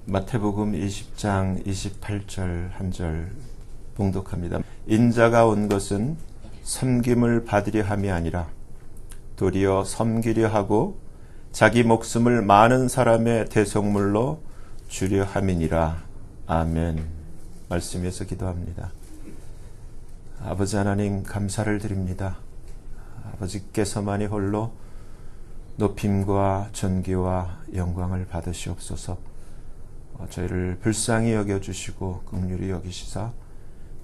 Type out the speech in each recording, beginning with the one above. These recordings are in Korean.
마태복음 20장 28절 한 절 봉독합니다. 인자가 온 것은 섬김을 받으려 함이 아니라 도리어 섬기려 하고 자기 목숨을 많은 사람의 대속물로 주려 함이니라. 아멘. 말씀에서 기도합니다. 아버지 하나님, 감사를 드립니다. 아버지께서만이 홀로 높임과 존귀와 영광을 받으시옵소서. 저희를 불쌍히 여겨주시고 긍휼히 여기시사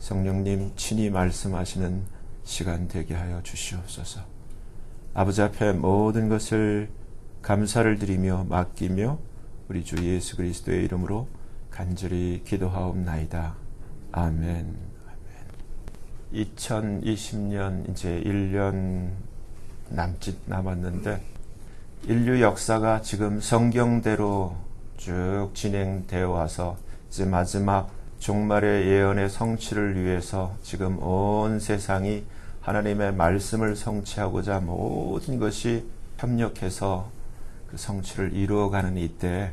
성령님 친히 말씀하시는 시간 되게 하여 주시옵소서. 아버지 앞에 모든 것을 감사를 드리며 맡기며 우리 주 예수 그리스도의 이름으로 간절히 기도하옵나이다. 아멘. 2020년 이제 1년 남짓 남았는데 인류 역사가 지금 성경대로 쭉 진행되어 와서 이제 마지막 종말의 예언의 성취를 위해서 지금 온 세상이 하나님의 말씀을 성취하고자 모든 것이 협력해서 그 성취를 이루어가는 이때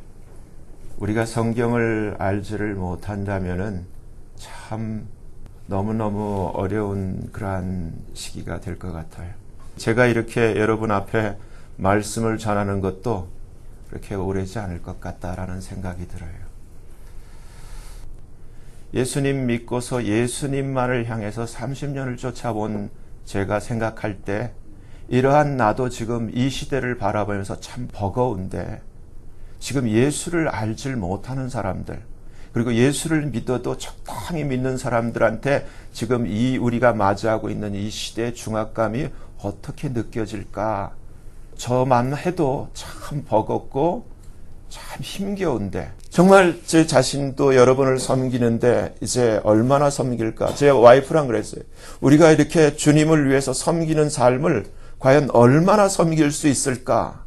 우리가 성경을 알지를 못한다면은 참 너무너무 어려운 그러한 시기가 될 것 같아요. 제가 이렇게 여러분 앞에 말씀을 전하는 것도 그렇게 오래지 않을 것 같다라는 생각이 들어요. 예수님 믿고서 예수님만을 향해서 30년을 쫓아본 제가 생각할 때 이러한 나도 지금 이 시대를 바라보면서 참 버거운데 지금 예수를 알질 못하는 사람들 그리고 예수를 믿어도 적당히 믿는 사람들한테 지금 이 우리가 맞이하고 있는 이 시대의 중압감이 어떻게 느껴질까? 저만 해도 참 버겁고 참 힘겨운데 정말 제 자신도 여러분을 섬기는데 이제 얼마나 섬길까? 제 와이프랑 그랬어요. 우리가 이렇게 주님을 위해서 섬기는 삶을 과연 얼마나 섬길 수 있을까?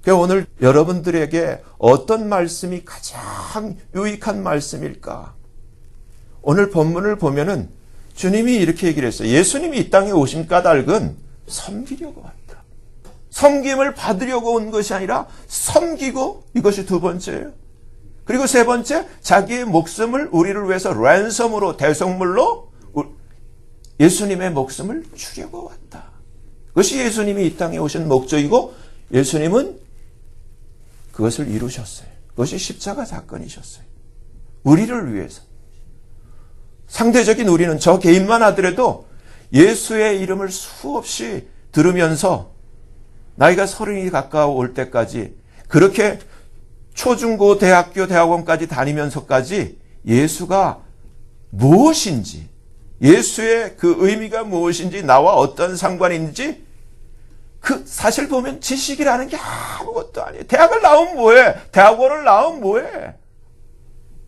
그래서 오늘 여러분들에게 어떤 말씀이 가장 유익한 말씀일까? 오늘 본문을 보면은 주님이 이렇게 얘기를 했어요. 예수님이 이 땅에 오신 까닭은 섬기려고 왔다. 섬김을 받으려고 온 것이 아니라 섬기고, 이것이 두 번째예요. 그리고 세 번째, 자기의 목숨을 우리를 위해서 랜섬으로, 대속물로 예수님의 목숨을 주려고 왔다. 그것이 예수님이 이 땅에 오신 목적이고 예수님은 그것을 이루셨어요. 그것이 십자가 사건이셨어요. 우리를 위해서. 상대적인 우리는 저 개인만 하더라도 예수의 이름을 수없이 들으면서 나이가 30이 가까워올 때까지 그렇게 초중고 대학교 대학원까지 다니면서까지 예수가 무엇인지 예수의 그 의미가 무엇인지 나와 어떤 상관이 있는지 그 사실 보면 지식이라는 게 아무것도 아니에요. 대학을 나오면 뭐해? 대학원을 나오면 뭐해?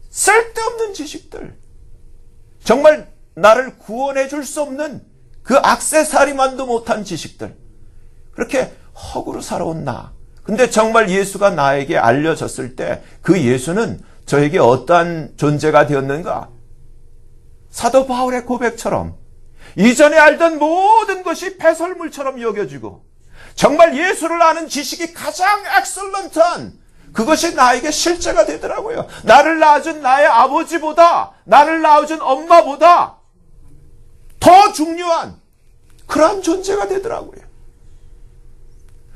쓸데없는 지식들. 정말 나를 구원해 줄 수 없는 그 액세서리만도 못한 지식들. 그렇게 허구로 살아온 나. 근데 정말 예수가 나에게 알려졌을 때 그 예수는 저에게 어떠한 존재가 되었는가? 사도 바울의 고백처럼 이전에 알던 모든 것이 배설물처럼 여겨지고 정말 예수를 아는 지식이 가장 엑셀런트한 그것이 나에게 실제가 되더라고요. 나를 낳아준 나의 아버지보다 나를 낳아준 엄마보다 더 중요한 그러한 존재가 되더라고요.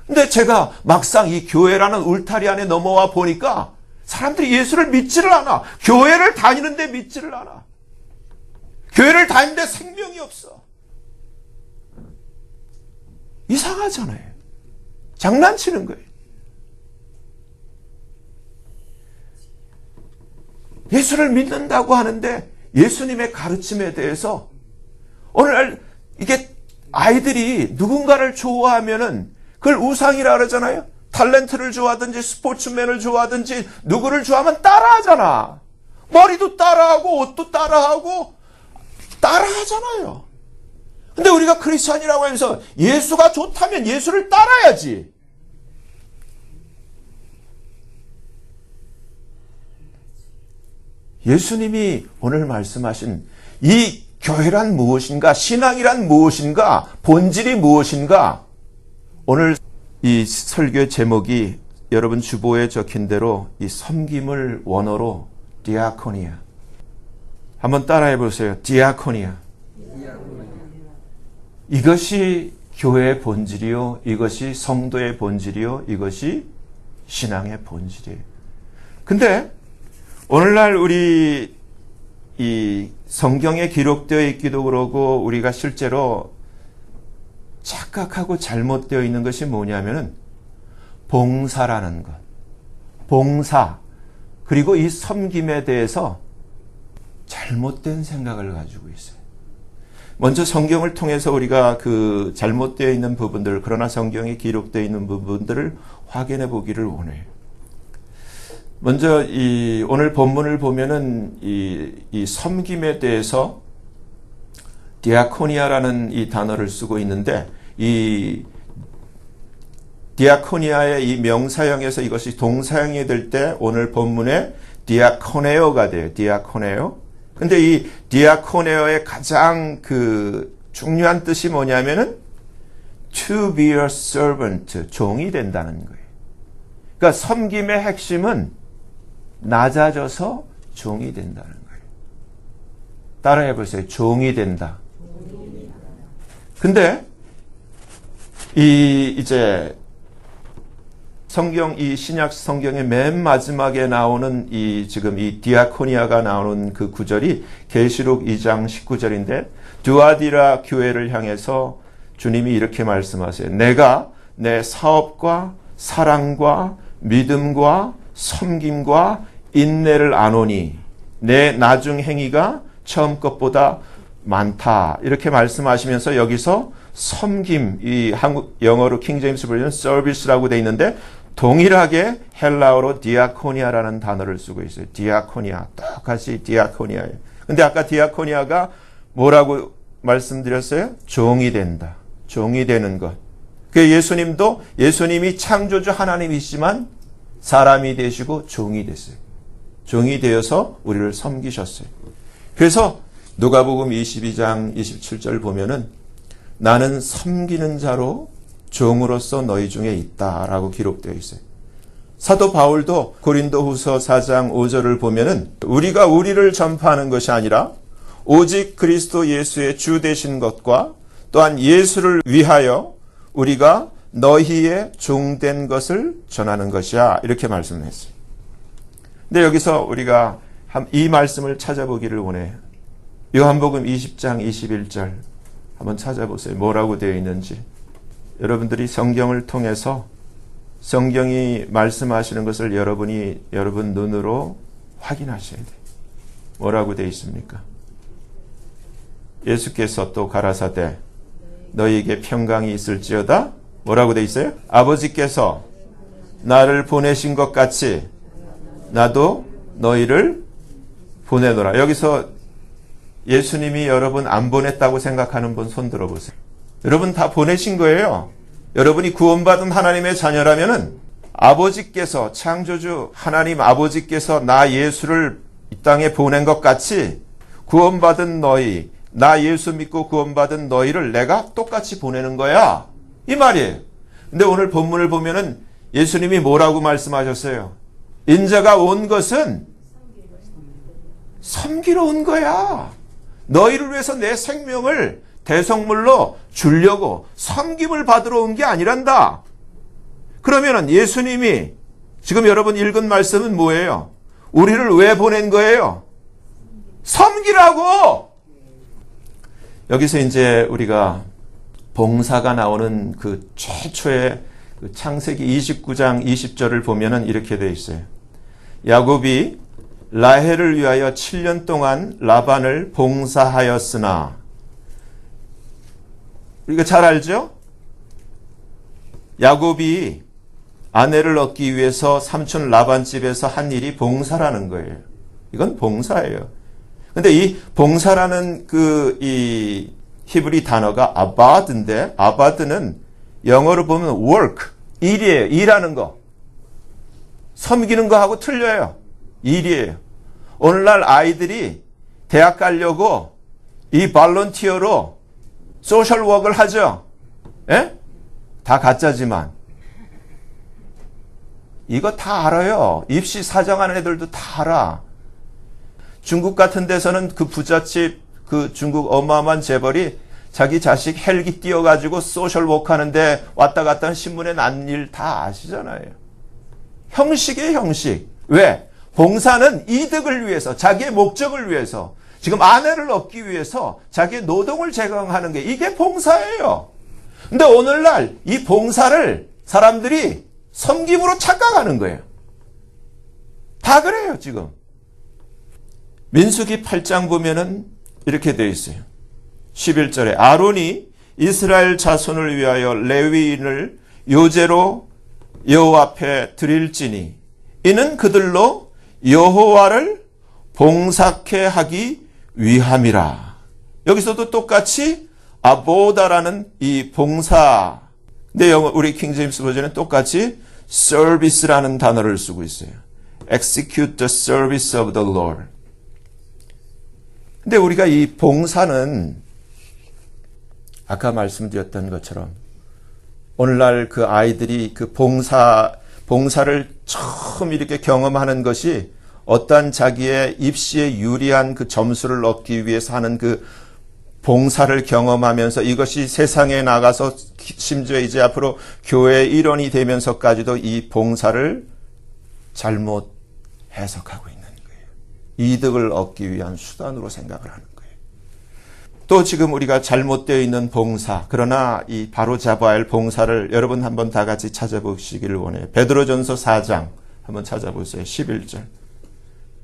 근데 제가 막상 이 교회라는 울타리 안에 넘어와 보니까 사람들이 예수를 믿지를 않아. 교회를 다니는데 믿지를 않아. 교회를 다니는데 생명이 없어. 이상하잖아요. 장난치는 거예요. 예수를 믿는다고 하는데 예수님의 가르침에 대해서 오늘날 이게 아이들이 누군가를 좋아하면은 그걸 우상이라 그러잖아요. 탤런트를 좋아하든지 스포츠맨을 좋아하든지 누구를 좋아하면 따라하잖아. 머리도 따라하고 옷도 따라하고 따라하잖아요. 근데 우리가 크리스찬이라고 하면서 예수가 좋다면 예수를 따라야지. 예수님이 오늘 말씀하신 이 교회란 무엇인가, 신앙이란 무엇인가, 본질이 무엇인가, 오늘 이 설교의 제목이 여러분 주보에 적힌 대로 이 섬김을 원어로 디아코니아. 한번 따라해 보세요. 디아코니아. 이것이 교회의 본질이요. 이것이 성도의 본질이요. 이것이 신앙의 본질이에요. 근데 오늘날 우리 이 성경에 기록되어 있기도 그러고 우리가 실제로 착각하고 잘못되어 있는 것이 뭐냐면은 봉사라는 것. 봉사. 그리고 이 섬김에 대해서 잘못된 생각을 가지고 있어요. 먼저 성경을 통해서 우리가 그 잘못되어 있는 부분들, 그러나 성경에 기록되어 있는 부분들을 확인해 보기를 원해요. 먼저 오늘 본문을 보면은 이 섬김에 대해서 디아코니아라는 이 단어를 쓰고 있는데, 이 디아코니아의 이 명사형에서 이것이 동사형이 될 때 오늘 본문에 디아코네오가 돼요. 디아코네오. 근데 이 디아코네오의 가장 그 중요한 뜻이 뭐냐면은 to be a servant, 종이 된다는 거예요. 그러니까 섬김의 핵심은 낮아져서 종이 된다는 거예요. 따라해 보세요. 종이 된다. 근데 이제 성경, 이 신약 성경의 맨 마지막에 나오는 지금 이 디아코니아가 나오는 그 구절이 계시록 2장 19절인데, 두아디라 교회를 향해서 주님이 이렇게 말씀하세요. 내가 내 사업과 사랑과 믿음과 섬김과 인내를 아노니 내 나중 행위가 처음 것보다 많다. 이렇게 말씀하시면서 여기서 섬김, 이 한국 영어로 킹제임스 버전 서비스라고 되어 있는데 동일하게 헬라어로 디아코니아라는 단어를 쓰고 있어요. 디아코니아. 똑같이 디아코니아예요. 근데 아까 디아코니아가 뭐라고 말씀드렸어요? 종이 된다. 종이 되는 것. 그 예수님도 예수님이 창조주 하나님이시지만 사람이 되시고 종이 됐어요. 종이 되어서 우리를 섬기셨어요. 그래서 누가복음 22장 27절 보면은 나는 섬기는 자로 종으로서 너희 중에 있다라고 기록되어 있어요. 사도 바울도 고린도후서 4장 5절을 보면은 우리가 우리를 전파하는 것이 아니라 오직 그리스도 예수의 주 되신 것과 또한 예수를 위하여 우리가 너희의 종된 것을 전하는 것이야. 이렇게 말씀했어요. 근데 여기서 우리가 이 말씀을 찾아보기를 원해요. 요한복음 20장 21절 한번 찾아보세요. 뭐라고 되어 있는지. 여러분들이 성경을 통해서 성경이 말씀하시는 것을 여러분 눈으로 확인하셔야 돼요. 뭐라고 되어 있습니까? 예수께서 또 가라사대 너희에게 평강이 있을지어다. 뭐라고 되어 있어요? 아버지께서 나를 보내신 것 같이 나도 너희를 보내노라. 여기서 예수님이 여러분 안 보냈다고 생각하는 분 손 들어보세요. 여러분 다 보내신 거예요. 여러분이 구원받은 하나님의 자녀라면은 아버지께서, 창조주 하나님 아버지께서 나 예수를 이 땅에 보낸 것 같이 구원받은 너희, 나 예수 믿고 구원받은 너희를 내가 똑같이 보내는 거야. 이 말이에요. 근데 오늘 본문을 보면은 예수님이 뭐라고 말씀하셨어요? 인자가 온 것은 섬기러 온 거야. 너희를 위해서 내 생명을 대성물로 주려고 섬김을 받으러 온 게 아니란다. 그러면은 예수님이 지금 여러분 읽은 말씀은 뭐예요? 우리를 왜 보낸 거예요? 섬기라고! 여기서 이제 우리가 봉사가 나오는 그 최초의 그 창세기 29장 20절을 보면은 이렇게 되어 있어요. 야곱이 라헬을 위하여 7년 동안 라반을 봉사하였으나, 우리가 잘 알죠? 야곱이 아내를 얻기 위해서 삼촌 라반 집에서 한 일이 봉사라는 거예요. 이건 봉사예요. 근데 이 봉사라는 이 히브리 단어가 아바드인데, 아바드는 영어로 보면 work, 일이에요. 일하는 거. 섬기는 거하고 틀려요. 일이에요. 오늘날 아이들이 대학 가려고 이 발런티어로 소셜 워크를 하죠. 예? 다 가짜지만. 이거 다 알아요. 입시 사정하는 애들도 다 알아. 중국 같은 데서는 그 부잣집, 그 중국 어마어마한 재벌이 자기 자식 헬기 띄워가지고 소셜워크 하는데 왔다 갔다 하는 신문에 난 일 다 아시잖아요. 형식이에요, 형식. 왜? 봉사는 이득을 위해서, 자기의 목적을 위해서, 지금 아내를 얻기 위해서 자기의 노동을 제공하는 게 이게 봉사예요. 근데 오늘날 이 봉사를 사람들이 섬김으로 착각하는 거예요. 다 그래요, 지금. 민수기 8장 보면은 이렇게 되어 있어요. 11절에 아론이 이스라엘 자손을 위하여 레위인을 요제로 여호와 앞에 드릴지니 이는 그들로 여호와를 봉사케 하기 위함이라. 여기서도 똑같이 아보다라는 이 봉사, 근데 우리 킹제임스 버전은 똑같이 service라는 단어를 쓰고 있어요. execute the service of the Lord. 근데 우리가 이 봉사는 아까 말씀드렸던 것처럼 오늘날 그 아이들이 그 봉사를 처음 이렇게 경험하는 것이 어떠한 자기의 입시에 유리한 그 점수를 얻기 위해서 하는 그 봉사를 경험하면서 이것이 세상에 나가서 심지어 이제 앞으로 교회의 일원이 되면서까지도 이 봉사를 잘못 해석하고 있는 거예요. 이득을 얻기 위한 수단으로 생각을 하는 거예요. 또 지금 우리가 잘못되어 있는 봉사, 그러나 이 바로잡아야 할 봉사를 여러분 한번 다 같이 찾아보시기를 원해요. 베드로전서 4장 한번 찾아보세요. 11절.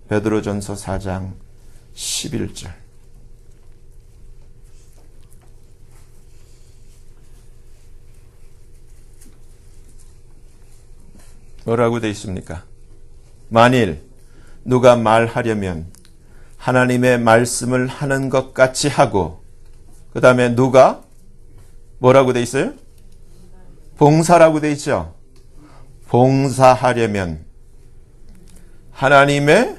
베드로전서 4장 11절. 뭐라고 되어 있습니까? 만일 누가 말하려면 하나님의 말씀을 하는 것 같이 하고, 그 다음에 누가 뭐라고 되어 있어요? 봉사라고 되어 있죠. 봉사하려면 하나님의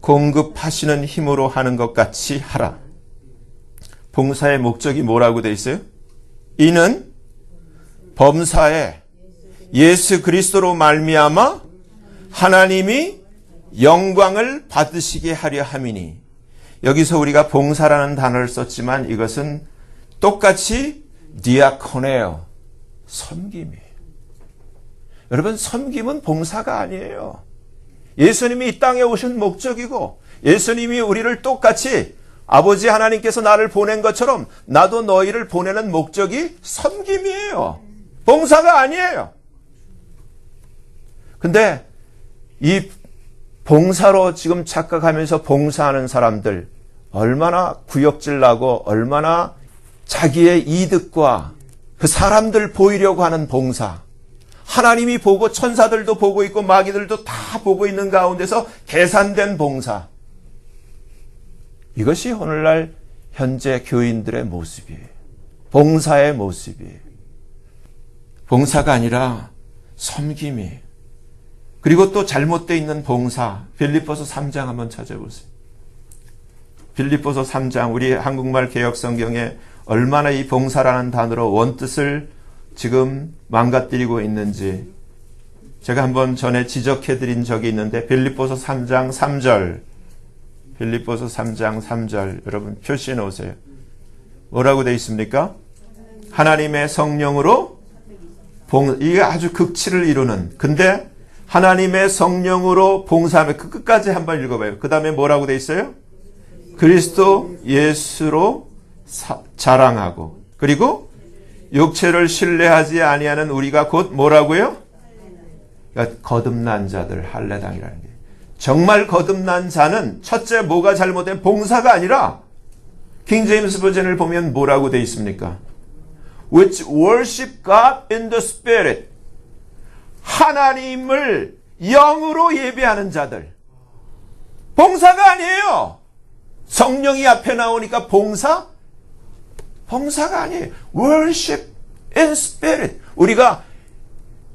공급하시는 힘으로 하는 것 같이 하라. 봉사의 목적이 뭐라고 되어 있어요? 이는 범사에 예수 그리스도로 말미암아 하나님이 영광을 받으시게 하려 함이니. 여기서 우리가 봉사라는 단어를 썼지만 이것은 똑같이 디아코네요, 섬김이에요. 여러분, 섬김은 봉사가 아니에요. 예수님이 이 땅에 오신 목적이고 예수님이 우리를 똑같이 아버지 하나님께서 나를 보낸 것처럼 나도 너희를 보내는 목적이 섬김이에요. 봉사가 아니에요. 근데 이 봉사로 지금 착각하면서 봉사하는 사람들 얼마나 구역질 나고 얼마나 자기의 이득과 그 사람들 보이려고 하는 봉사, 하나님이 보고 천사들도 보고 있고 마귀들도 다 보고 있는 가운데서 계산된 봉사, 이것이 오늘날 현재 교인들의 모습이에요. 봉사의 모습이에요. 봉사가 아니라 섬김이에요. 그리고 또 잘못되어 있는 봉사, 빌립보서 3장 한번 찾아보세요. 빌립보서 3장, 우리 한국말 개역성경에 얼마나 이 봉사라는 단어로 원뜻을 지금 망가뜨리고 있는지 제가 한번 전에 지적해드린 적이 있는데, 빌립보서 3장 3절, 빌립보서 3장 3절 여러분 표시해 놓으세요. 뭐라고 되어 있습니까? 하나님의 성령으로 이게 아주 극치를 이루는, 근데 하나님의 성령으로 봉사하며, 그 끝까지 한번 읽어봐요. 그 다음에 뭐라고 되어 있어요? 그리스도 예수로 자랑하고, 그리고 육체를 신뢰하지 아니하는 우리가 곧 뭐라고요? 그러니까 거듭난 자들, 할례당이라는 게. 정말 거듭난 자는 첫째 뭐가 잘못된 봉사가 아니라, 킹제임스 버전을 보면 뭐라고 되어 있습니까? Which worship God in the Spirit. 하나님을 영으로 예배하는 자들. 봉사가 아니에요. 성령이 앞에 나오니까 봉사가 아니에요. Worship in Spirit. 우리가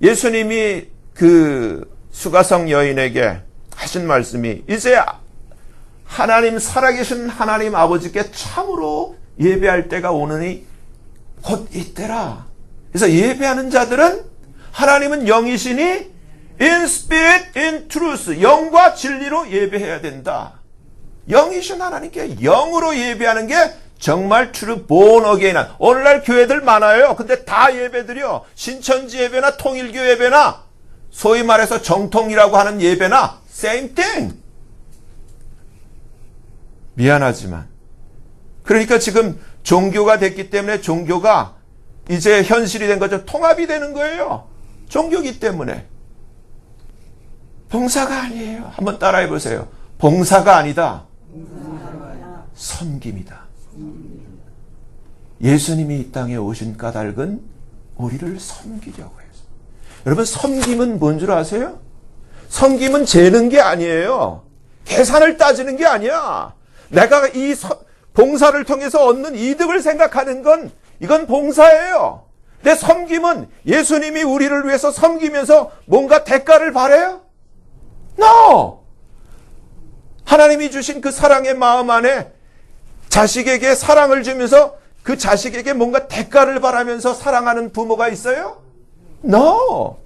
예수님이 그 수가성 여인에게 하신 말씀이, 이제 하나님, 살아계신 하나님 아버지께 참으로 예배할 때가 오느니 곧 이때라. 그래서 예배하는 자들은 하나님은 영이시니 in spirit, in truth. 영과 진리로 예배해야 된다. 영이신 하나님께 영으로 예배하는 게 정말 true born again한. 오늘날 교회들 많아요. 근데 다 예배드려. 신천지 예배나 통일교 예배나 소위 말해서 정통이라고 하는 예배나 same thing. 미안하지만 그러니까 지금 종교가 됐기 때문에 종교가 이제 현실이 된 거죠. 통합이 되는 거예요. 종교기 때문에. 봉사가 아니에요. 한번 따라해 보세요. 봉사가 아니다. 섬김이다. 예수님이 이 땅에 오신 까닭은 우리를 섬기려고 해서. 여러분, 섬김은 뭔 줄 아세요? 섬김은 재는 게 아니에요. 계산을 따지는 게 아니야. 내가 이 봉사를 통해서 얻는 이득을 생각하는 건 이건 봉사예요. 내 섬김은 예수님이 우리를 위해서 섬기면서 뭔가 대가를 바라요? No! 하나님이 주신 그 사랑의 마음 안에 자식에게 사랑을 주면서 그 자식에게 뭔가 대가를 바라면서 사랑하는 부모가 있어요? No!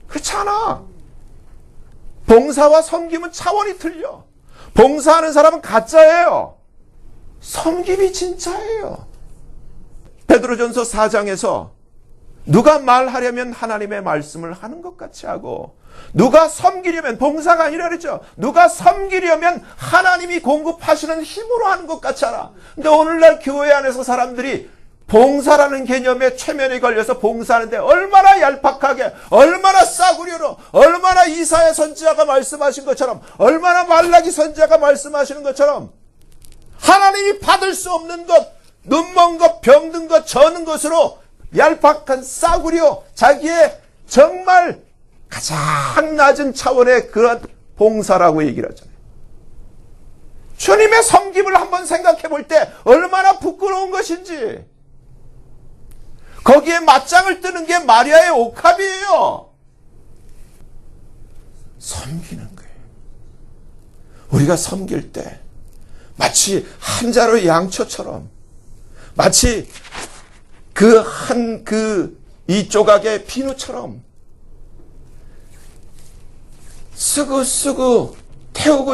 그렇지 않아. 봉사와 섬김은 차원이 틀려. 봉사하는 사람은 가짜예요. 섬김이 진짜예요. 베드로전서 4장에서 누가 말하려면 하나님의 말씀을 하는 것 같이 하고 누가 섬기려면 봉사가 아니라 그랬죠. 누가 섬기려면 하나님이 공급하시는 힘으로 하는 것 같이 하라. 근데 오늘날 교회 안에서 사람들이 봉사라는 개념에 최면에 걸려서 봉사하는데 얼마나 얄팍하게, 얼마나 싸구려로, 얼마나 이사야 선지자가 말씀하신 것처럼, 얼마나 말라기 선지자가 말씀하시는 것처럼 하나님이 받을 수 없는 것, 눈먼 것, 병든 것, 저는 것으로 얄팍한 싸구려, 자기의 정말 가장 낮은 차원의 그런 봉사라고 얘기를 하잖아요. 주님의 섬김을 한번 생각해 볼 때 얼마나 부끄러운 것인지. 거기에 맞짱을 뜨는 게 마리아의 옥합이에요. 섬기는 거예요. 우리가 섬길 때 마치 한 자루의 양초처럼, 마치 이 조각의 비누처럼 쓰고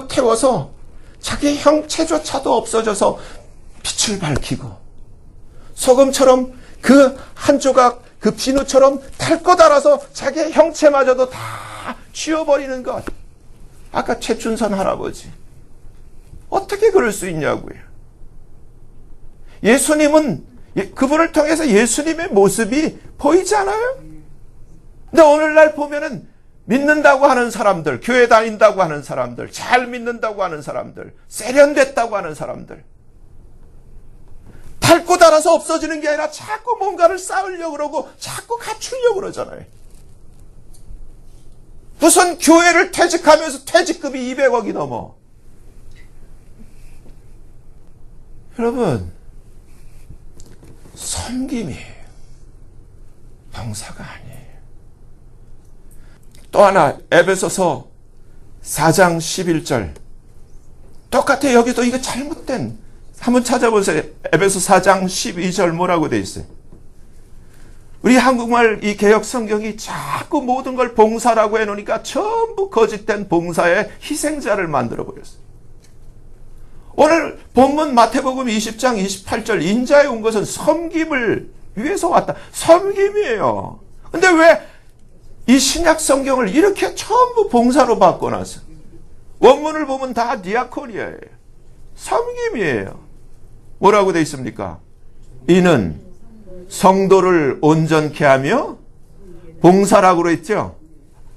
태워서 자기 형체조차도 없어져서 빛을 밝히고, 소금처럼 그 한 조각 그 비누처럼 탈거 달아서 자기의 형체마저도 다 지워버리는 것. 아까 최춘선 할아버지 어떻게 그럴 수 있냐고요. 예수님은 그분을 통해서 예수님의 모습이 보이지 않아요? 근데 오늘날 보면은 믿는다고 하는 사람들, 교회 다닌다고 하는 사람들, 잘 믿는다고 하는 사람들, 세련됐다고 하는 사람들, 닳고 닳아서 없어지는 게 아니라 자꾸 뭔가를 쌓으려고 그러고 자꾸 갖추려고 그러잖아요. 무슨 교회를 퇴직하면서 퇴직금이 200억이 넘어. 여러분, 섬김이에요. 봉사가 아니에요. 또 하나, 에베소서 4장 11절. 똑같아요. 여기도 이거 잘못된, 한번 찾아보세요. 에베소 4장 12절 뭐라고 돼 있어요? 우리 한국말 이 개역 성경이 자꾸 모든 걸 봉사라고 해놓으니까 전부 거짓된 봉사의 희생자를 만들어버렸어요. 오늘 본문 마태복음 20장 28절, 인자에 온 것은 섬김을 위해서 왔다. 섬김이에요. 근데 왜 이 신약 성경을 이렇게 전부 봉사로 바꿔놨어? 원문을 보면 다 디아코니아예요. 섬김이에요. 뭐라고 돼 있습니까? 이는 성도를 온전케 하며 봉사라고 그랬죠?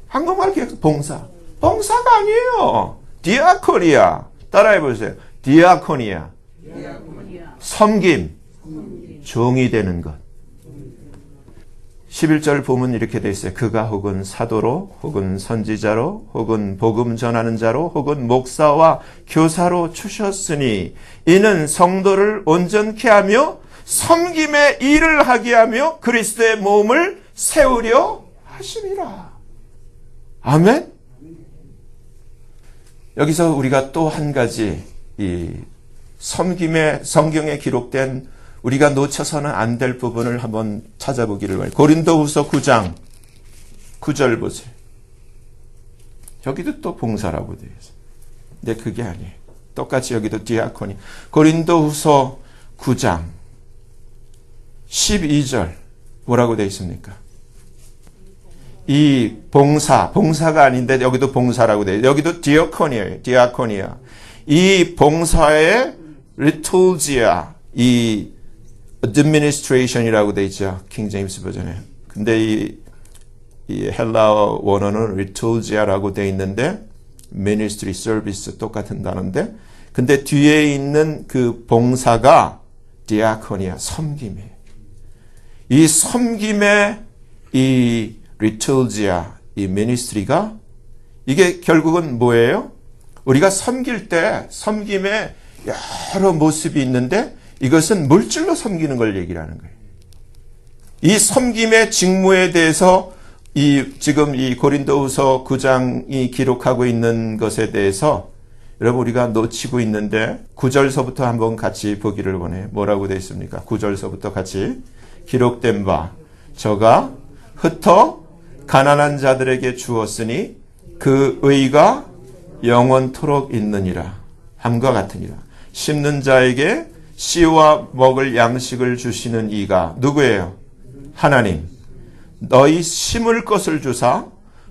한국말 기억 봉사. 봉사가 아니에요. 디아코니아. 따라해 보세요. 디아코니아. 섬김. 종이 되는 것. 11절 보면 이렇게 돼 있어요. 그가 혹은 사도로, 혹은 선지자로, 혹은 복음 전하는 자로, 혹은 목사와 교사로 주셨으니 이는 성도를 온전케 하며 섬김의 일을 하게 하며 그리스도의 몸을 세우려 하심이라. 아멘? 여기서 우리가 또 한 가지 이 섬김의 성경에 기록된 우리가 놓쳐서는 안 될 부분을 한번 찾아보기를 바랍니다. 고린도후서 9장 9절 보세요. 여기도 또 봉사라고 되어 있어요. 근데 그게 아니에요. 똑같이 여기도 디아코니. 고린도후서 9장 12절 뭐라고 되어 있습니까? 이 봉사가 아닌데 여기도 봉사라고 되어 있어요. 여기도 디아코니아예요. 디아코니아. 이 봉사의 리툴지아, 이 administration이라고 되어 있죠. 킹 제임스 버전에. 근데 이 헬라어 원어는 리툴지아라고 되어 있는데 ministry, service 똑같은 단어인데 근데 뒤에 있는 그 봉사가 디아코니아, 섬김이에요. 이 섬김의 이 리툴지아, 이 ministry가 이게 결국은 뭐예요? 우리가 섬길 때 섬김의 여러 모습이 있는데 이것은 물질로 섬기는 걸 얘기를 하는 거예요. 이 섬김의 직무에 대해서 지금 이 고린도후서 9장이 기록하고 있는 것에 대해서 여러분 우리가 놓치고 있는데 9절서부터 한번 같이 보기를 원해요. 뭐라고 되어 있습니까? 9절서부터 같이 기록된 바 저가 흩어 가난한 자들에게 주었으니 그 의가 영원토록 있느니라. 함과 같으니라. 심는 자에게 씨와 먹을 양식을 주시는 이가 누구예요? 하나님. 너희 심을 것을 주사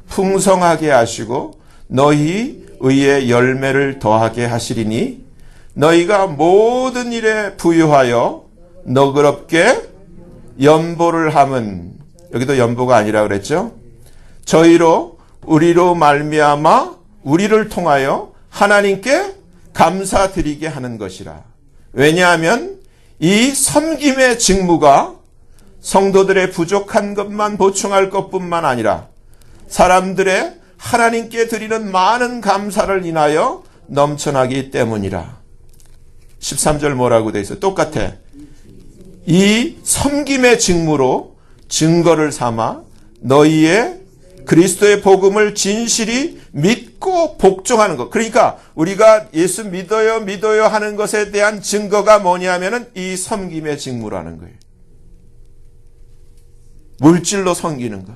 풍성하게 하시고 너희 의의 열매를 더하게 하시리니 너희가 모든 일에 부유하여 너그럽게 연보를 함은 여기도 연보가 아니라 그랬죠? 저희로 우리로 말미암아 우리를 통하여 하나님께 감사드리게 하는 것이라. 왜냐하면 이 섬김의 직무가 성도들의 부족한 것만 보충할 것뿐만 아니라 사람들의 하나님께 드리는 많은 감사를 인하여 넘쳐나기 때문이라. 13절 뭐라고 돼 있어요? 똑같아. 이 섬김의 직무로 증거를 삼아 너희의 그리스도의 복음을 진실이 믿고 복종하는 것. 그러니까 우리가 예수 믿어요 하는 것에 대한 증거가 뭐냐면은 이 섬김의 직무라는 거예요. 물질로 섬기는 것.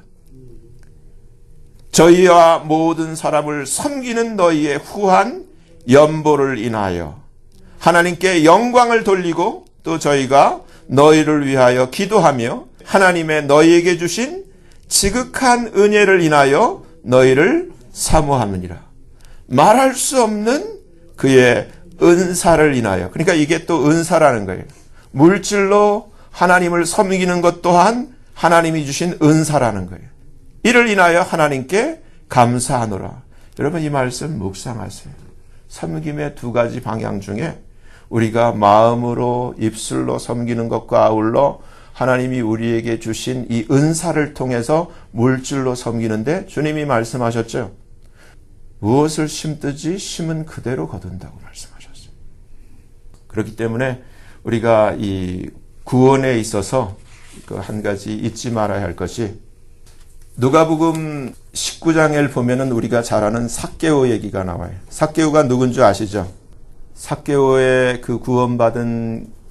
저희와 모든 사람을 섬기는 너희의 후한 연보를 인하여 하나님께 영광을 돌리고 또 저희가 너희를 위하여 기도하며 하나님의 너희에게 주신 지극한 은혜를 인하여 너희를 사모하느니라. 말할 수 없는 그의 은사를 인하여. 그러니까 이게 또 은사라는 거예요. 물질로 하나님을 섬기는 것 또한 하나님이 주신 은사라는 거예요. 이를 인하여 하나님께 감사하노라. 여러분 이 말씀 묵상하세요. 섬김의 두 가지 방향 중에 우리가 마음으로 입술로 섬기는 것과 아울러 하나님이 우리에게 주신 이 은사를 통해서 물질로 섬기는데 주님이 말씀하셨죠. 무엇을 심든지 심은 그대로 거둔다고 말씀하셨어요. 그렇기 때문에 우리가 이 구원에 있어서 그 한 가지 잊지 말아야 할 것이 누가복음 19장을 보면은 우리가 잘 아는 삭개오 얘기가 나와요. 삭개오가 누군 줄 아시죠? 삭개오의 그 구원받은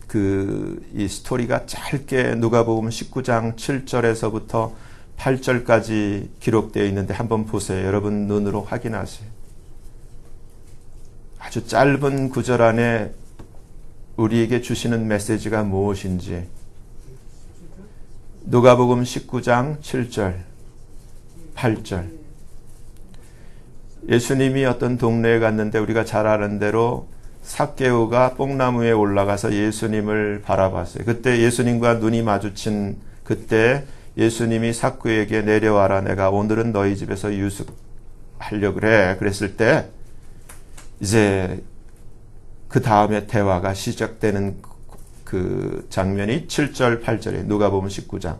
이 스토리가 짧게 누가복음 19장 7절에서부터 8절까지 기록되어 있는데 한번 보세요. 여러분 눈으로 확인하세요. 아주 짧은 구절 안에 우리에게 주시는 메시지가 무엇인지. 누가복음 19장 7절, 8절. 예수님이 어떤 동네에 갔는데 우리가 잘 아는 대로 삭개오가 뽕나무에 올라가서 예수님을 바라봤어요. 그때 예수님과 눈이 마주친 그때 예수님이 삭개오에게 내려와라. 내가 오늘은 너희 집에서 유숙하려고 그래. 그랬을 때 이제 그 다음에 대화가 시작되는 그 장면이 7절, 8절에 누가복음 19장.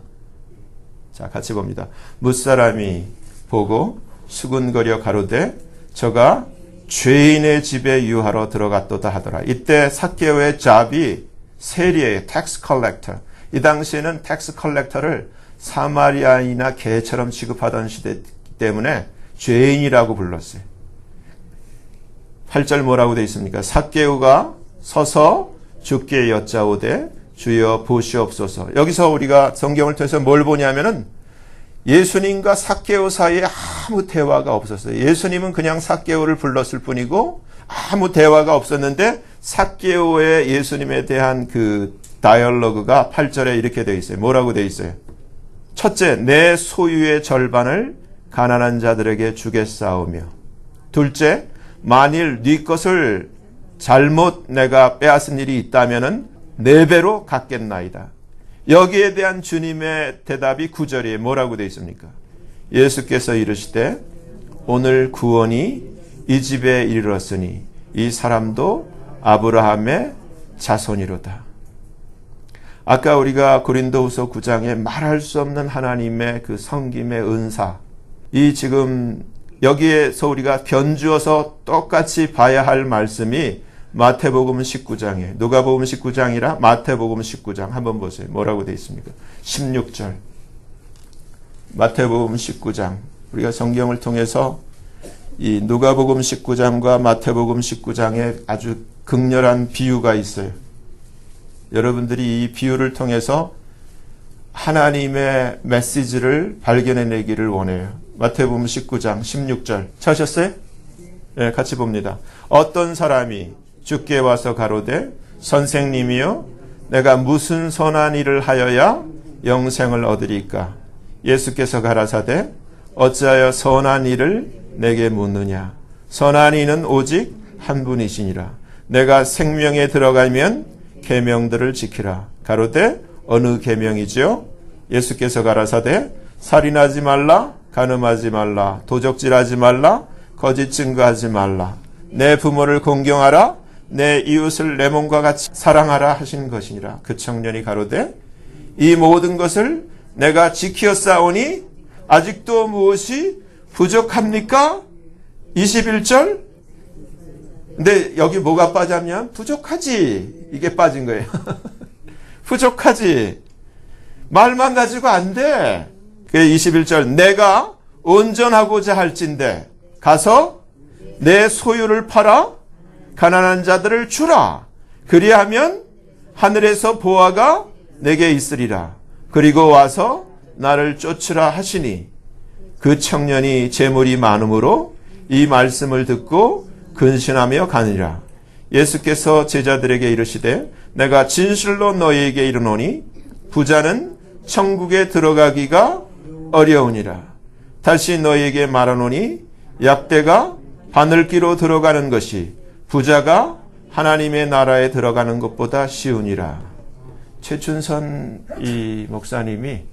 자, 같이 봅니다. 무사람이 보고 수군거려 가로되 저가 죄인의 집에 유하러 들어갔도다 하더라. 이때 삭개오의 잡이 세리예요. 텍스 컬렉터. 이 당시에는 텍스 컬렉터를 사마리아인이나 개처럼 취급하던 시대이기 때문에 죄인이라고 불렀어요. 8절 뭐라고 되어 있습니까? 삭개오가 서서 주께 여짜오되 주여 보시옵소서. 여기서 우리가 성경을 통해서 뭘 보냐면은 예수님과 삭개오 사이에 아무 대화가 없었어요. 예수님은 그냥 삭개오를 불렀을 뿐이고 아무 대화가 없었는데 삭개오의 예수님에 대한 그 다이얼로그가 8절에 이렇게 되어 있어요. 뭐라고 되어 있어요? 첫째, 내 소유의 절반을 가난한 자들에게 주겠사오며, 둘째, 만일 네 것을 잘못 내가 빼앗은 일이 있다면은 4배로 갚겠나이다. 여기에 대한 주님의 대답이 9절에 뭐라고 되어 있습니까? 예수께서 이르시되 오늘 구원이 이 집에 이르렀으니 이 사람도 아브라함의 자손이로다. 아까 우리가 고린도후서 9장에 말할 수 없는 하나님의 그 성김의 은사, 이 지금 여기에서 우리가 변주어서 똑같이 봐야 할 말씀이 마태복음 19장에, 누가복음 19장이라 마태복음 19장 한번 보세요. 뭐라고 되어 있습니까? 16절. 마태복음 19장. 우리가 성경을 통해서 이 누가복음 19장과 마태복음 19장에 아주 극렬한 비유가 있어요. 여러분들이 이 비유를 통해서 하나님의 메시지를 발견해내기를 원해요. 마태복음 19장 16절 찾으셨어요? 네, 같이 봅니다. 어떤 사람이 주께 와서 가로되 선생님이여 내가 무슨 선한 일을 하여야 영생을 얻으리까? 예수께서 가라사대 어찌하여 선한 일을 내게 묻느냐? 선한 이는 오직 한 분이시니라. 내가 생명에 들어가면 계명들을 지키라. 가로되 어느 계명이지요? 예수께서 가라사대 살인하지 말라, 간음하지 말라, 도적질하지 말라, 거짓 증거하지 말라, 내 부모를 공경하라, 내 이웃을 내 몸과 같이 사랑하라 하신 것이니라. 그 청년이 가로되 이 모든 것을 내가 지키었사오니 아직도 무엇이 부족합니까? 21절. 근데 여기 뭐가 빠졌냐? 부족하지. 이게 빠진 거예요. 부족하지. 말만 가지고 안 돼. 21절. 내가 온전하고자 할진대 가서 내 소유를 팔아 가난한 자들을 주라. 그리하면 하늘에서 보화가 내게 있으리라. 그리고 와서 나를 쫓으라 하시니 그 청년이 재물이 많음으로 이 말씀을 듣고 근신하며 가니라. 예수께서 제자들에게 이르시되 내가 진실로 너희에게 이르노니 부자는 천국에 들어가기가 어려우니라. 다시 너희에게 말하노니 약대가 바늘기로 들어가는 것이 부자가 하나님의 나라에 들어가는 것보다 쉬우니라. 최춘선 이 목사님이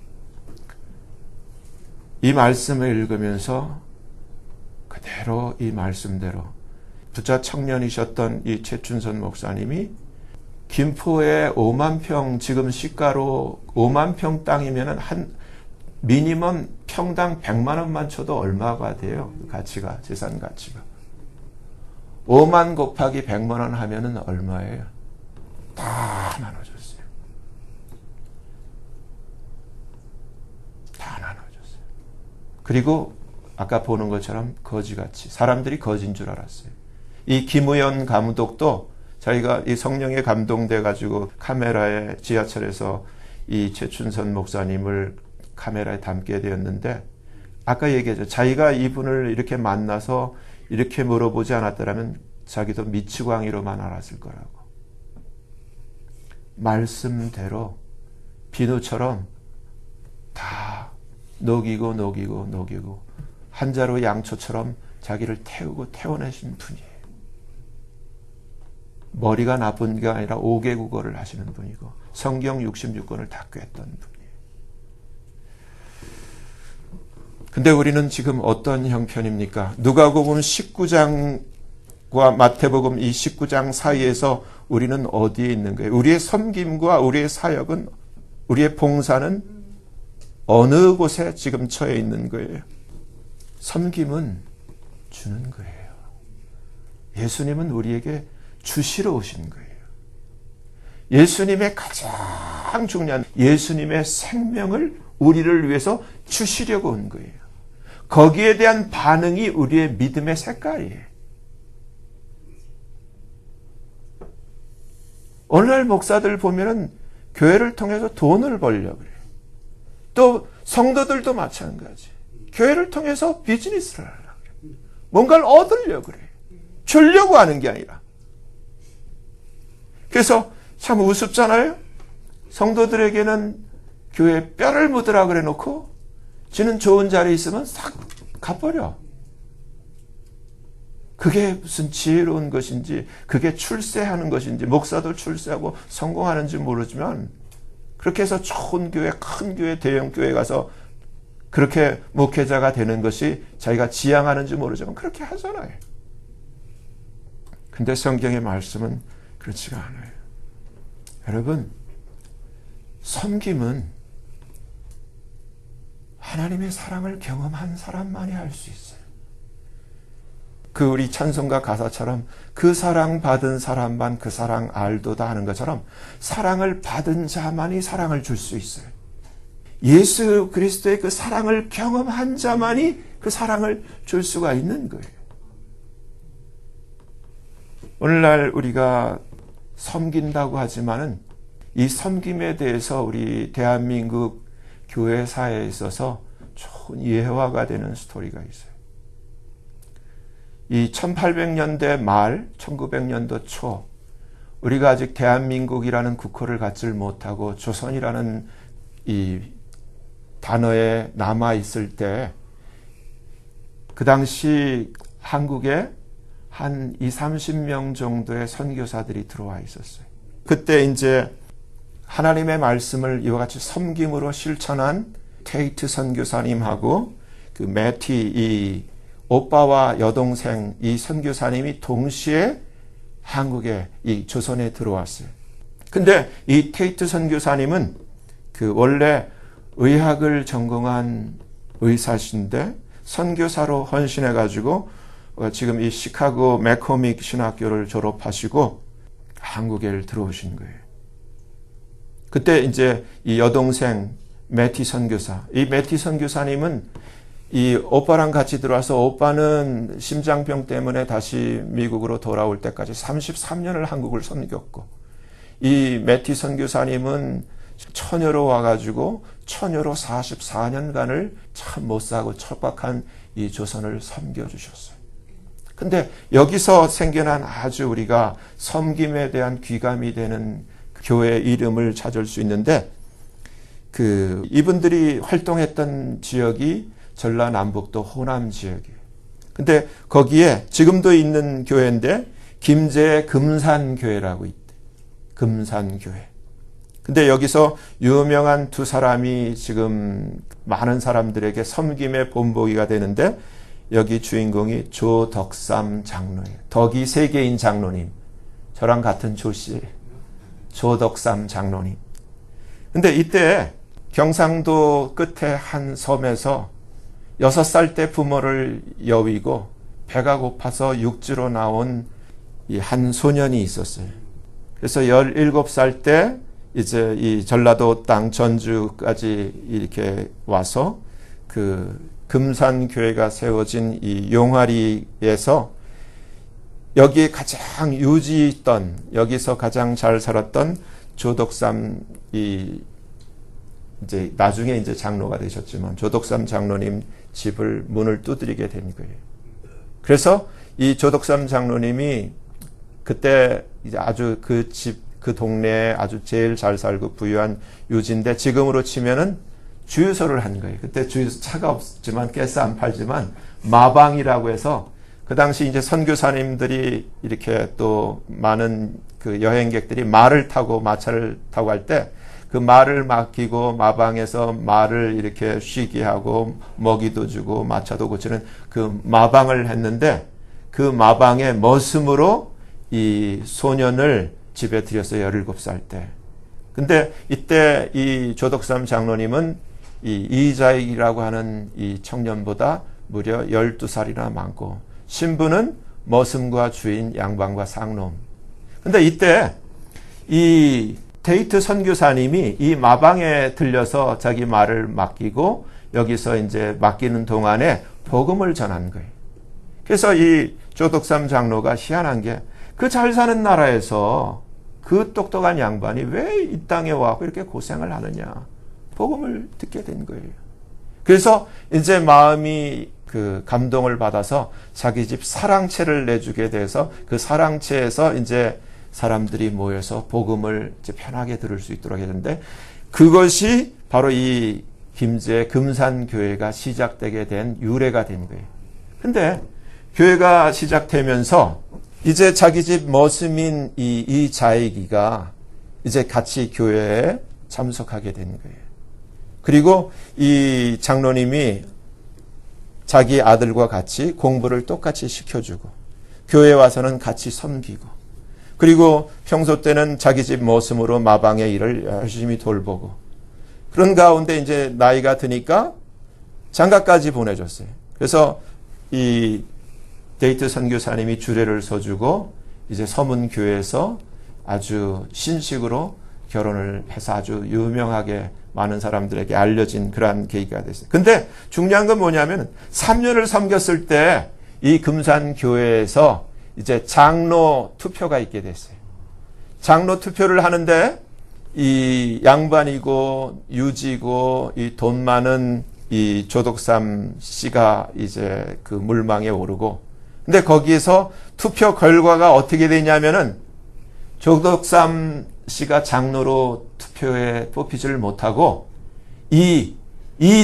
이 말씀을 읽으면서 그대로 이 말씀대로 부자 청년이셨던 이 최춘선 목사님이 김포에 5만 평, 지금 시가로 5만 평 땅이면 한 미니멈 평당 100만 원만 쳐도 얼마가 돼요? 가치가, 재산 가치가. 5만 곱하기 100만 원 하면은 얼마예요? 다 나눠줬어요. 다 나눠줬어요. 그리고 아까 보는 것처럼 거지같이 사람들이 거진 줄 알았어요. 이 김우연 감독도 자기가 이 성령에 감동돼 가지고 카메라에 지하철에서 이 최춘선 목사님을 카메라에 담게 되었는데 아까 얘기했죠. 자기가 이분을 이렇게 만나서 이렇게 물어보지 않았더라면 자기도 미치광이로만 알았을 거라고. 말씀대로 비누처럼 다 녹이고 녹이고 녹이고 한 자루 양초처럼 자기를 태우고 태워내신 분이에요. 머리가 나쁜 게 아니라 5개 국어를 하시는 분이고 성경 66권을 다 꿰었던 분이에요. 근데 우리는 지금 어떤 형편입니까? 누가복음 19장과 마태복음 이 19장 사이에서 우리는 어디에 있는 거예요? 우리의 섬김과 우리의 사역은, 우리의 봉사는 어느 곳에 지금 처해 있는 거예요? 섬김은 주는 거예요. 예수님은 우리에게 주시러 오신 거예요. 예수님의 가장 중요한 예수님의 생명을 우리를 위해서 주시려고 온 거예요. 거기에 대한 반응이 우리의 믿음의 색깔이에요. 오늘날 목사들 보면은 교회를 통해서 돈을 벌려고 그래요. 또 성도들도 마찬가지. 교회를 통해서 비즈니스를 하려고 그래. 뭔가를 얻으려고 그래. 주려고 하는 게 아니라. 그래서 참 우습잖아요. 성도들에게는 교회 뼈를 묻으라 그래 놓고 지는 좋은 자리에 있으면 싹 가버려. 그게 무슨 지혜로운 것인지, 그게 출세하는 것인지, 목사도 출세하고 성공하는지 모르지만 그렇게 해서 좋은 교회, 큰 교회, 대형 교회 가서 그렇게 목회자가 되는 것이 자기가 지향하는지 모르지만 그렇게 하잖아요. 근데 성경의 말씀은 그렇지가 않아요. 여러분, 섬김은 하나님의 사랑을 경험한 사람만이 할 수 있어요. 그 우리 찬송가 가사처럼 그 사랑 받은 사람만 그 사랑 알도다 하는 것처럼 사랑을 받은 자만이 사랑을 줄 수 있어요. 예수 그리스도의 그 사랑을 경험한 자만이 그 사랑을 줄 수가 있는 거예요. 오늘날 우리가 섬긴다고 하지만은 이 섬김에 대해서 우리 대한민국 교회사에 있어서 좋은 예화가 되는 스토리가 있어요. 이 1800년대 말, 1900년도 초, 우리가 아직 대한민국이라는 국호를 갖질 못하고 조선이라는 이 단어에 남아있을 때, 그 당시 한국에 한 20-30명 정도의 선교사들이 들어와 있었어요. 그때 이제 하나님의 말씀을 이와 같이 섬김으로 실천한 테이트 선교사님하고 그 매티 이 오빠와 여동생 이 선교사님이 동시에 한국에 이 조선에 들어왔어요. 근데 이 테이트 선교사님은 그 원래 의학을 전공한 의사신데 선교사로 헌신해 가지고 지금 이 시카고 매코믹 신학교를 졸업하시고 한국에 들어오신 거예요. 그때 이제 이 여동생 매티 선교사, 이 매티 선교사님은 이 오빠랑 같이 들어와서 오빠는 심장병 때문에 다시 미국으로 돌아올 때까지 33년을 한국을 섬겼고, 이 매티 선교사님은 처녀로 와가지고 처녀로 44년간을 참 못사고 척박한 이 조선을 섬겨주셨어요. 근데 여기서 생겨난 아주 우리가 섬김에 대한 귀감이 되는 교회 이름을 찾을 수 있는데, 그 이분들이 활동했던 지역이 전라남북도 호남 지역이에요. 근데 거기에 지금도 있는 교회인데 김제 금산교회라고 있대. 금산교회. 근데 여기서 유명한 두 사람이 지금 많은 사람들에게 섬김의 본보기가 되는데, 여기 주인공이 조덕삼 장로예요. 덕이 세 개인 장로님. 저랑 같은 조씨. 조덕삼 장로님. 근데 이때 경상도 끝에 한 섬에서 6살 때 부모를 여위고 배가 고파서 육지로 나온 이 한 소년이 있었어요. 그래서 17살 때 이제 이 전라도 땅 전주까지 이렇게 와서 그 금산교회가 세워진 이 용화리에서 여기에 가장 유지 있던, 여기서 가장 잘 살았던 조덕삼 이제 나중에 이제 장로가 되셨지만 조덕삼 장로님 집을 문을 두드리게 된 거예요. 그래서 이 조덕삼 장로님이 그때 이제 아주 그 집, 그 동네에 아주 제일 잘 살고 부유한 유지인데 지금으로 치면은 주유소를 한 거예요. 그때 주유소 차가 없지만 가스 안 팔지만 마방이라고 해서 그 당시 이제 선교사님들이 이렇게 또 많은 그 여행객들이 말을 타고 마차를 타고 할 때 그 말을 맡기고 마방에서 말을 이렇게 쉬게 하고 먹이도 주고 마차도 고치는 그 마방을 했는데, 그 마방의 머슴으로 이 소년을 집에 들였어요. 17살 때. 근데 이때 이 조덕삼 장로님은 이 이자익이라고 하는 이 청년보다 무려 12살이나 많고, 신부는 머슴과 주인, 양반과 상놈. 근데 이때 이 테이트 선교사님이 이 마방에 들려서 자기 말을 맡기고 여기서 이제 맡기는 동안에 복음을 전한 거예요. 그래서 이 조덕삼 장로가 희한한 게 그 잘 사는 나라에서 그 똑똑한 양반이 왜 이 땅에 와서 이렇게 고생을 하느냐. 복음을 듣게 된 거예요. 그래서 이제 마음이 그 감동을 받아서 자기 집 사랑채를 내주게 돼서 그 사랑채에서 이제 사람들이 모여서 복음을 이제 편하게 들을 수 있도록 했는데, 그것이 바로 이 김제 금산교회가 시작되게 된 유래가 된 거예요. 근데 교회가 시작되면서 이제 자기 집 머슴인 이 자이기가 이제 같이 교회에 참석하게 된 거예요. 그리고 이 장로님이 자기 아들과 같이 공부를 똑같이 시켜주고 교회에 와서는 같이 섬기고, 그리고 평소 때는 자기 집 머슴으로 마방의 일을 열심히 돌보고, 그런 가운데 이제 나이가 드니까 장가까지 보내줬어요. 그래서 이 데이트 선교사님이 주례를 서주고 이제 서문교회에서 아주 신식으로 결혼을 해서 아주 유명하게 많은 사람들에게 알려진 그러한 계기가 됐어요. 근데 중요한 건 뭐냐면 3년을 섬겼을 때 이 금산교회에서 이제 장로 투표가 있게 됐어요. 장로 투표를 하는데 이 양반이고 유지고 이 돈 많은 이 조덕삼 씨가 이제 그 물망에 오르고, 근데 거기에서 투표 결과가 어떻게 되냐면은 조덕삼 씨가 장로로 투표에 뽑히지를 못하고 이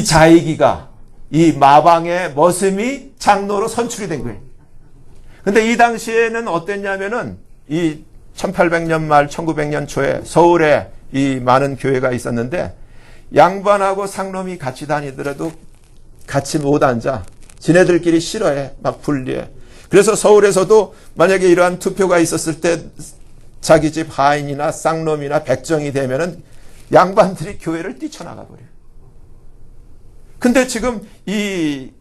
자이기가 이 마방의 머슴이 장로로 선출이 된 거예요. 근데 이 당시에는 어땠냐면은 이 1800년 말 1900년 초에 서울에 이 많은 교회가 있었는데 양반하고 상놈이 같이 다니더라도 같이 못 앉아. 지네들끼리 싫어해. 막 분리해. 그래서 서울에서도 만약에 이러한 투표가 있었을 때 자기 집 하인이나 쌍놈이나 백정이 되면은 양반들이 교회를 뛰쳐나가 버려요. 근데 지금 이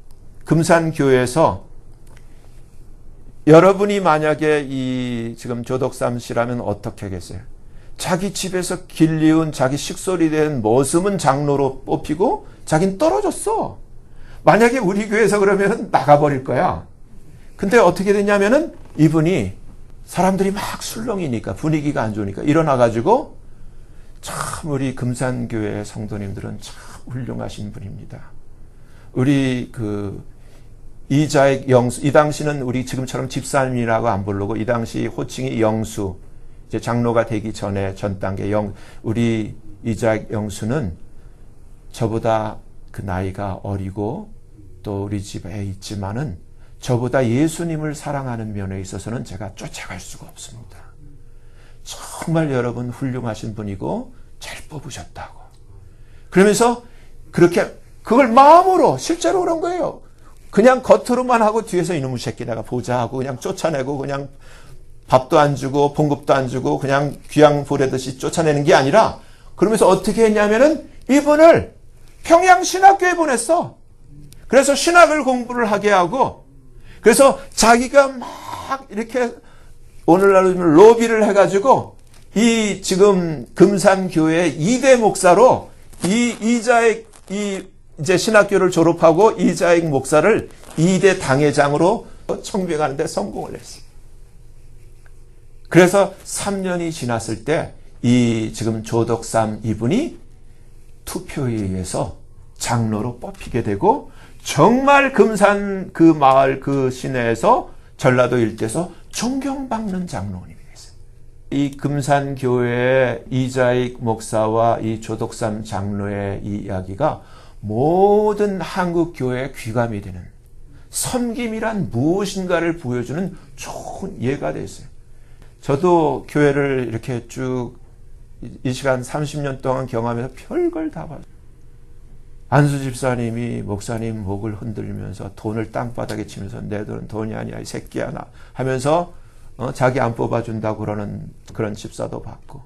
금산교회에서 여러분이 만약에 이 지금 조덕삼 씨라면 어떻게 하겠어요? 자기 집에서 길리운 자기 식솔이 된 머슴은 장로로 뽑히고 자긴 떨어졌어. 만약에 우리 교회에서 그러면 나가버릴 거야. 근데 어떻게 됐냐면은 이분이 사람들이 막 술렁이니까 분위기가 안 좋으니까 일어나가지고, 참 우리 금산교회 성도님들은 참 훌륭하신 분입니다. 우리 그 이자익 영수, 이 당시는 우리 지금처럼 집사님이라고 안 부르고 이 당시 호칭이 영수, 이제 장로가 되기 전에 전 단계 우리 이자익 영수는 저보다 그 나이가 어리고 또 우리 집에 있지만은 저보다 예수님을 사랑하는 면에 있어서는 제가 쫓아갈 수가 없습니다. 정말 여러분 훌륭하신 분이고 잘 뽑으셨다고. 그러면서 그렇게 그걸 마음으로 실제로 그런 거예요. 그냥 겉으로만 하고 뒤에서 이놈의 새끼 내가 보자 하고 그냥 쫓아내고 그냥 밥도 안 주고 봉급도 안 주고 그냥 귀양 보내듯이 쫓아내는 게 아니라, 그러면서 어떻게 했냐면은 이분을 평양신학교에 보냈어. 그래서 신학을 공부를 하게 하고, 그래서 자기가 막 이렇게 오늘날 로비를 해가지고 이 지금 금산교회 2대 목사로 이자익 이제 신학교를 졸업하고 이자익 목사를 2대 당회장으로 청빙하는 데 성공을 했어요. 그래서 3년이 지났을 때 이 지금 조덕삼 이분이 투표에 의해서 장로로 뽑히게 되고, 정말 금산 그 마을 그 시내에서 전라도 일대에서 존경받는 장로님이 됐어요. 이 금산교회의 이자익 목사와 이 조덕삼 장로의 이 이야기가 모든 한국 교회에 귀감이 되는, 섬김이란 무엇인가를 보여주는 좋은 예가 됐어요. 저도 교회를 이렇게 쭉 이 시간 30년 동안 경험해서 별걸 다 봤어요. 안수 집사님이 목사님 목을 흔들면서 돈을 땅바닥에 치면서 내 돈은 돈이 아니야 이 새끼야 나 하면서 자기 안 뽑아준다고 그러는 그런 집사도 봤고.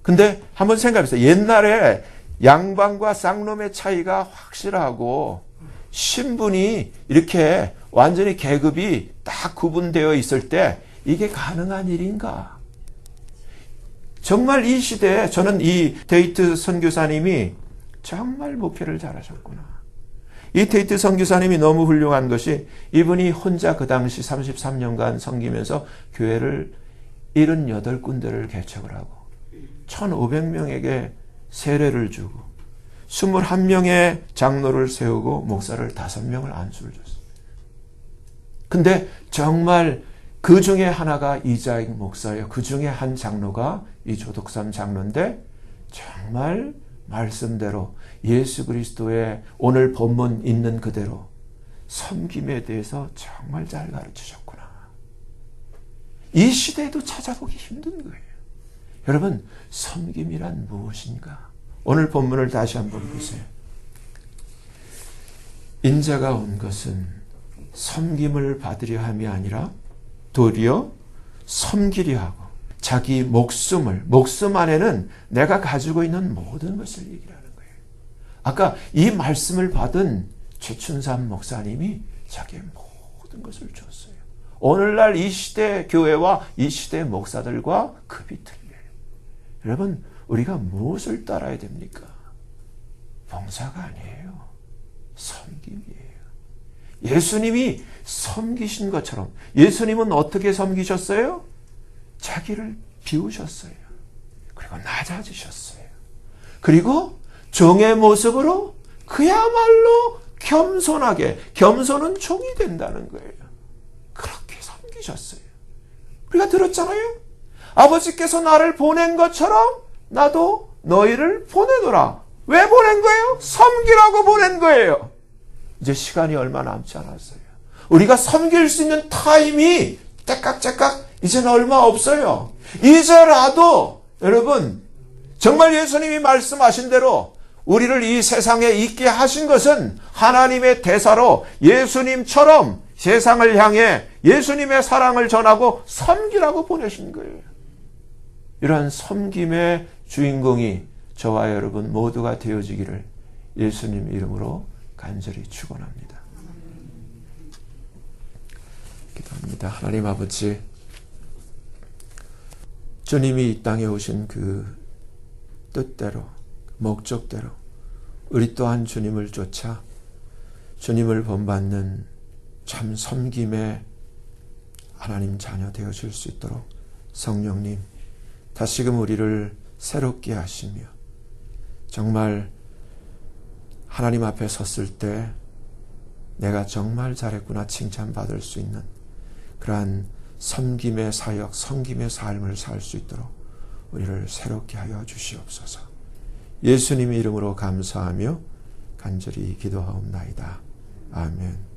근데 한번 생각해보세요. 옛날에 양반과 쌍놈의 차이가 확실하고 신분이 이렇게 완전히 계급이 딱 구분되어 있을 때 이게 가능한 일인가? 정말 이 시대에 저는 이 데이트 선교사님이 정말 목회를 잘하셨구나. 이 데이트 선교사님이 너무 훌륭한 것이 이분이 혼자 그 당시 33년간 섬기면서 교회를 78군데를 개척을 하고 1,500명에게 세례를 주고 21명의 장로를 세우고 목사를 5명을 안수를 줬어요. 근데 정말 그 중에 하나가 이자익 목사예요. 그 중에 한 장로가 이 조덕삼 장로인데 정말 말씀대로 예수 그리스도의 오늘 본문 있는 그대로 섬김에 대해서 정말 잘 가르치셨구나. 이 시대에도 찾아보기 힘든 거예요. 여러분, 섬김이란 무엇인가? 오늘 본문을 다시 한번 보세요. 인자가 온 것은 섬김을 받으려 함이 아니라 도리어 섬기려 하고 자기 목숨 안에는 내가 가지고 있는 모든 것을 얘기하는 거예요. 아까 이 말씀을 받은 최춘삼 목사님이 자기의 모든 것을 줬어요. 오늘날 이 시대 교회와 이 시대 목사들과 급이 틀려요. 여러분, 우리가 무엇을 따라야 됩니까? 봉사가 아니에요. 섬김이에요. 예수님이 섬기신 것처럼 예수님은 어떻게 섬기셨어요? 자기를 비우셨어요. 그리고 낮아지셨어요. 그리고 종의 모습으로 그야말로 겸손하게, 겸손은 종이 된다는 거예요. 그렇게 섬기셨어요. 우리가 들었잖아요. 아버지께서 나를 보낸 것처럼 나도 너희를 보내노라. 왜 보낸 거예요? 섬기라고 보낸 거예요. 이제 시간이 얼마 남지 않았어요. 우리가 섬길 수 있는 타임이 째깍째깍 이제는 얼마 없어요. 이제라도 여러분, 정말 예수님이 말씀하신 대로 우리를 이 세상에 있게 하신 것은 하나님의 대사로 예수님처럼 세상을 향해 예수님의 사랑을 전하고 섬기라고 보내신 거예요. 이러한 섬김의 주인공이 저와 여러분 모두가 되어지기를 예수님 이름으로 간절히 축원합니다. 기도합니다. 하나님 아버지, 주님이 이 땅에 오신 그 뜻대로, 목적대로 우리 또한 주님을 쫓아 주님을 본받는 참 섬김의 하나님 자녀 되어질 수 있도록 성령님 다시금 우리를 새롭게 하시며 정말 하나님 앞에 섰을 때 내가 정말 잘했구나 칭찬받을 수 있는 그러한 섬김의 사역, 섬김의 삶을 살 수 있도록 우리를 새롭게 하여 주시옵소서. 예수님의 이름으로 감사하며 간절히 기도하옵나이다. 아멘.